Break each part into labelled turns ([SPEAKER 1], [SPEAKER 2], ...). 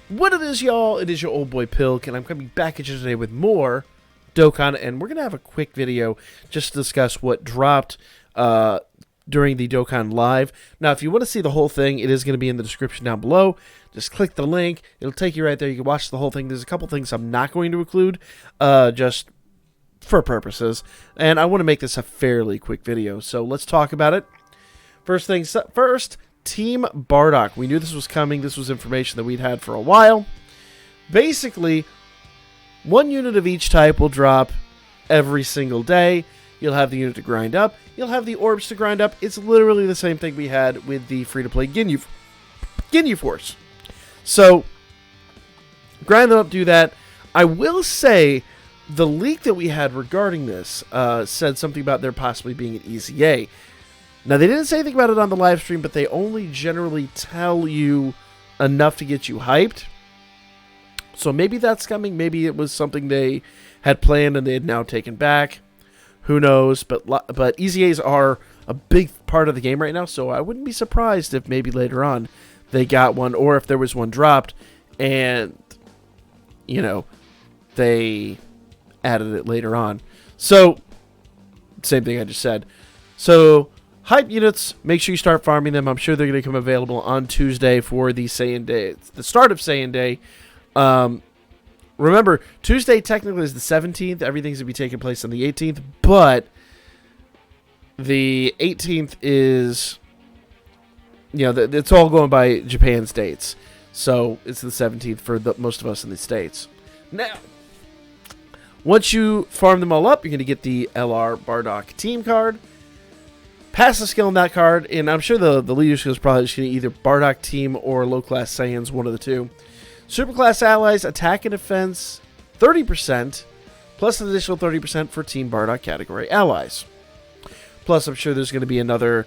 [SPEAKER 1] What it is, y'all, it is your old boy Pilk, and I'm coming back at you today with more Dokkan, and we're going to have a quick video just to discuss what dropped during the Dokkan Live. Now, if you want to see the whole thing, it is going to be in the description down below. Just click the link. It'll take you right there. You can watch the whole thing. There's a couple things I'm not going to include, just for purposes, and I want to make this a fairly quick video, so let's talk about it. First things first, Team Bardock. We knew this was coming. This was information that we'd had for a while. Basically, one unit of each type will drop every single day. You'll have the unit to grind up. You'll have the orbs to grind up. It's literally the same thing we had with the free-to-play Ginyu Force. So, grind them up, do that. I will say, the leak that we had regarding this said something about there possibly being an EZA. Now, they didn't say anything about it on the live stream, but they only generally tell you enough to get you hyped. So maybe that's coming. Maybe it was something they had planned and they had now taken back. Who knows? But EZAs are a big part of the game right now, so I wouldn't be surprised if maybe later on they got one, or if there was one dropped and, you know, they added it later on. So, same thing I just said. So, hype units, make sure you start farming them. I'm sure they're going to come available on Tuesday for the SAIYAN Day. It's the start of SAIYAN Day. Remember, Tuesday technically is the 17th. Everything's going to be taking place on the 18th. But the 18th is, you know, it's all going by Japan's dates. So it's the 17th for most of us in the States. Now, once you farm them all up, you're going to get the LR Bardock team card. Passive skill on that card, and I'm sure the leader skill is probably just going to either Bardock team or low class Saiyans, one of the two. Superclass allies, attack and defense, 30%, plus an additional 30% for Team Bardock category allies. Plus, I'm sure there's going to be another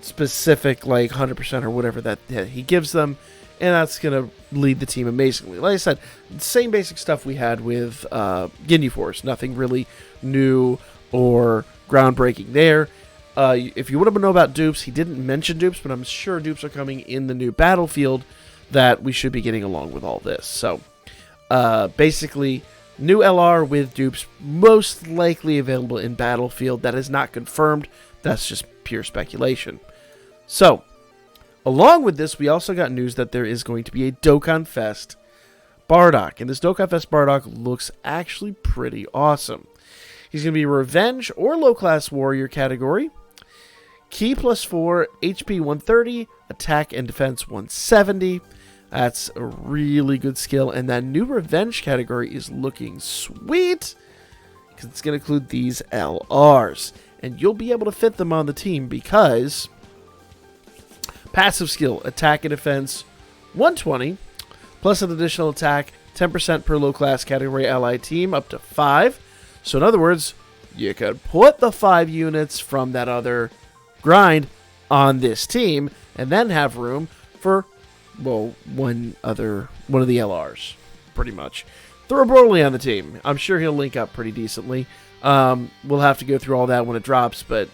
[SPEAKER 1] specific, like 100% or whatever that he gives them, and that's going to lead the team amazingly. Like I said, same basic stuff we had with Ginyu Force. Nothing really new or groundbreaking there. If you want to know about dupes, he didn't mention dupes, but I'm sure dupes are coming in the new Battlefield that we should be getting along with all this. So, basically, new LR with dupes most likely available in Battlefield. That is not confirmed. That's just pure speculation. So, along with this, we also got news that there is going to be a Dokkan Fest Bardock. And this Dokkan Fest Bardock looks actually pretty awesome. He's going to be Revenge or Low Class Warrior category. Ki +4, HP 130, attack and defense 170. That's a really good skill. And that new Revenge category is looking sweet, because it's going to include these LRs. And you'll be able to fit them on the team because passive skill, attack and defense 120, plus an additional attack, 10% per low class category ally team, up to 5. So in other words, you could put the 5 units from that other grind on this team, and then have room for, well, one of the LRs, pretty much. Throw Broly on the team. I'm sure he'll link up pretty decently. We'll have to go through all that when it drops, but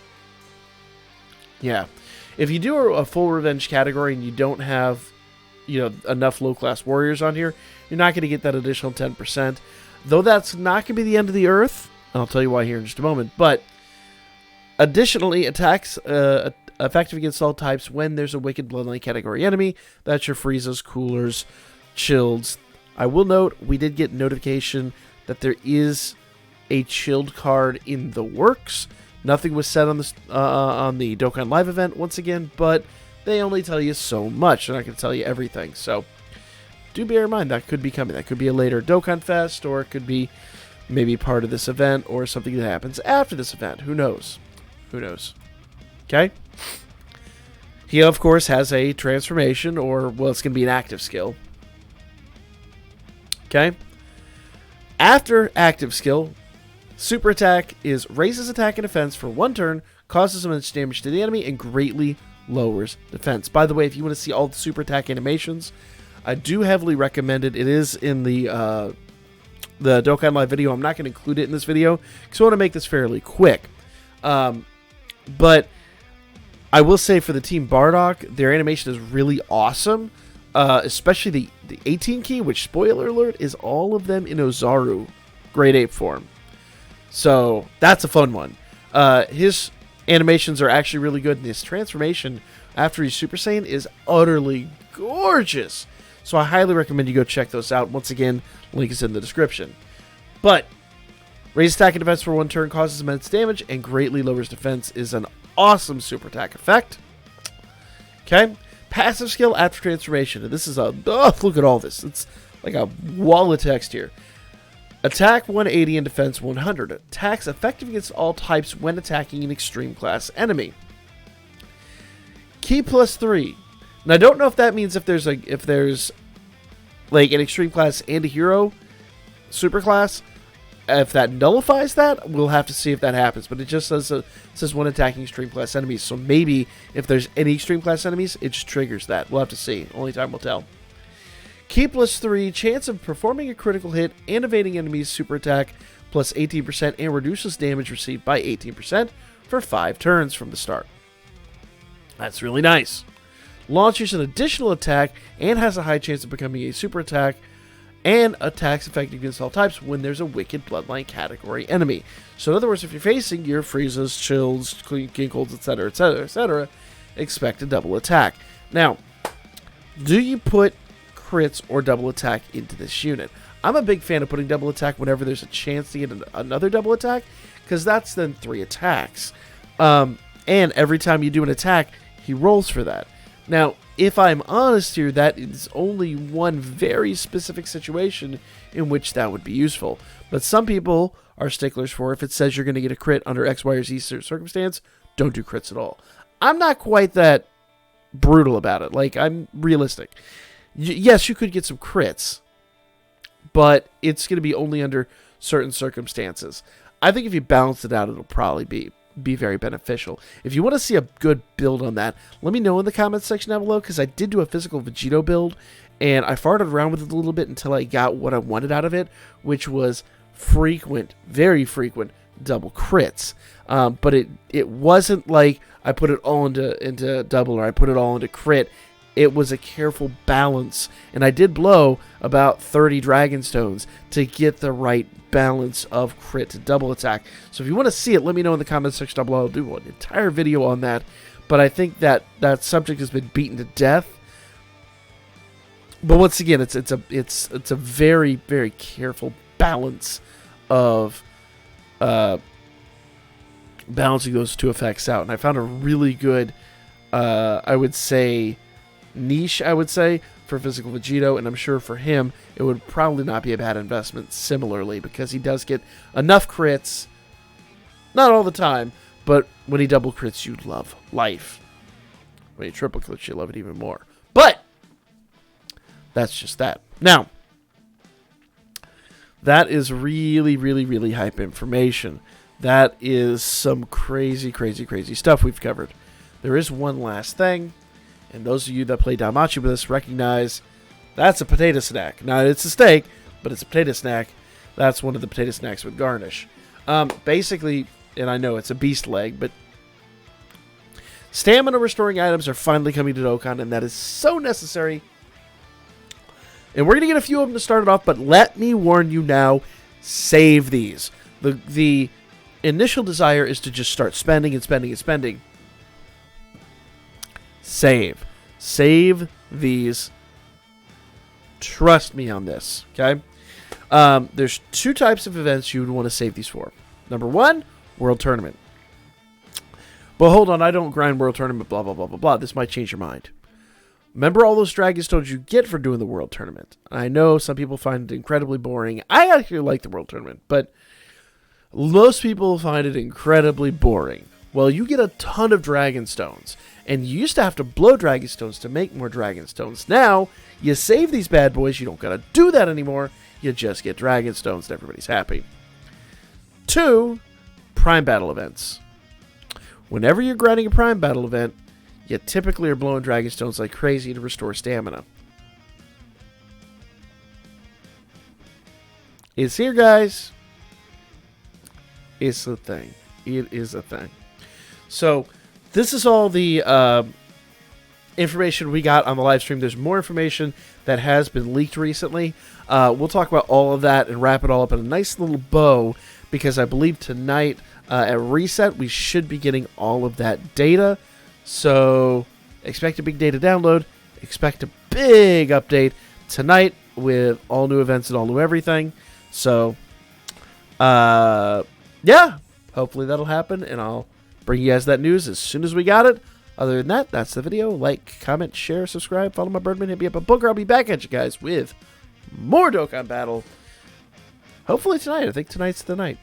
[SPEAKER 1] yeah. If you do a full Revenge category and you don't have, you know, enough low-class warriors on here, you're not going to get that additional 10%. Though that's not going to be the end of the earth. I'll tell you why here in just a moment. But additionally, attacks effective against all types when there's a Wicked Bloodline category enemy. That's your Friezas, Coolers, Chills. I will note, we did get notification that there is a Chilled card in the works. Nothing was said on this on the Dokkan Live event once again, but they only tell you so much. They're not going to tell you everything. So do bear in mind that could be coming. That could be a later Dokkan Fest, or it could be maybe part of this event, or something that happens after this event. Who knows? Who knows? Okay? He, of course, has a transformation, or, well, it's going to be an active skill. Okay? After active skill, super attack is raises attack and defense for 1 turn, causes much damage to the enemy, and greatly lowers defense. By the way, if you want to see all the super attack animations, I do heavily recommend it. It is in the Dokkan Live video. I'm not going to include it in this video because I want to make this fairly quick. But I will say for the Team Bardock, their animation is really awesome. especially the 18 key, which, spoiler alert, is all of them in Ozaru Grade 8 form. So that's a fun one. His animations are actually really good, and his transformation after he's Super Saiyan is utterly gorgeous. So I highly recommend you go check those out. Once again, link is in the description. But raise attack and defense for 1 turn, causes immense damage, and greatly lowers defense is an awesome super attack effect. Okay? Passive skill after transformation. And this is a... Oh, look at all this. It's like a wall of text here. Attack 180 and defense 100. Attacks effective against all types when attacking an extreme class enemy. Key +3. Now I don't know if that means if there's like an extreme class and a hero super class. If that nullifies that, we'll have to see if that happens. But it just says when attacking extreme class enemies. So maybe if there's any extreme class enemies, it just triggers that. We'll have to see. Only time will tell. Key +3, chance of performing a critical hit and evading enemies super attack plus 18% and reduces damage received by 18% for 5 turns from the start. That's really nice. Launches an additional attack and has a high chance of becoming a super attack and attacks effective against all types when there's a Wicked Bloodline category enemy. So in other words, if you're facing your Friezas, Chills, King Colds, etc., etc., etc., expect a double attack. Now, do you put crits or double attack into this unit? I'm a big fan of putting double attack whenever there's a chance to get another double attack, because that's then 3 attacks. And every time you do an attack, he rolls for that. Now, if I'm honest here, that is only one very specific situation in which that would be useful. But some people are sticklers for if it says you're going to get a crit under X, Y, or Z circumstance, don't do crits at all. I'm not quite that brutal about it. Like, I'm realistic. Yes, you could get some crits, but it's going to be only under certain circumstances. I think if you balance it out, it'll probably be very beneficial. If you want to see a good build on that, let me know in the comments section down below, because I did do a physical Vegito build, and I farted around with it a little bit until I got what I wanted out of it, which was frequent, very frequent double crits. But it wasn't like I put it all into double or I put it all into crit. It was a careful balance, and I did blow about 30 Dragon Stones to get the right balance of crit to double attack. So if you want to see it, let me know in the comments section down below. I'll do an entire video on that. But I think that subject has been beaten to death. But once again, it's a very, very careful balance of balancing those two effects out. And I found a really good, I would say, niche, for physical Vegito, and I'm sure for him it would probably not be a bad investment similarly, because he does get enough crits, not all the time, but when he double crits, you love life. When he triple crits, you love it even more. But that's just that. Now, that is really, really, really hype information. That is some crazy, crazy, crazy stuff we've covered. There is one last thing. And those of you that play Danmachi with us recognize that's a potato snack. Now, it's a steak, but it's a potato snack. That's one of the potato snacks with garnish. Basically, and I know it's a beast leg, but stamina restoring items are finally coming to Dokkan, and that is so necessary. And we're going to get a few of them to start it off, but let me warn you now, save these. The initial desire is to just start spending and spending and spending. Save these. Trust me on this, okay? There's 2 types of events you would want to save these for. Number 1, World Tournament. But hold on, I don't grind World Tournament, blah, blah, blah, blah, blah. This might change your mind. Remember all those Dragon Stones you get for doing the World Tournament. I know some people find it incredibly boring. I actually like the World Tournament, but most people find it incredibly boring. Well, you get a ton of Dragon Stones, and you used to have to blow Dragon Stones to make more Dragon Stones. Now, you save these bad boys, you don't gotta do that anymore, you just get Dragon Stones and everybody's happy. 2, Prime Battle events. Whenever you're grinding a Prime Battle event, you typically are blowing Dragon Stones like crazy to restore stamina. It's here, guys. It's a thing. It is a thing. So, this is all the information we got on the live stream. There's more information that has been leaked recently. We'll talk about all of that and wrap it all up in a nice little bow, because I believe tonight at Reset we should be getting all of that data. So expect a big data download. Expect a big update tonight with all new events and all new everything. So, yeah, hopefully that'll happen, and I'll bring you guys that news as soon as we got it. Other than that, that's the video. Like, comment, share, subscribe, follow my Birdman, hit me up a booker. I'll be back at you guys with more Dokkan Battle. Hopefully tonight. I think tonight's the night.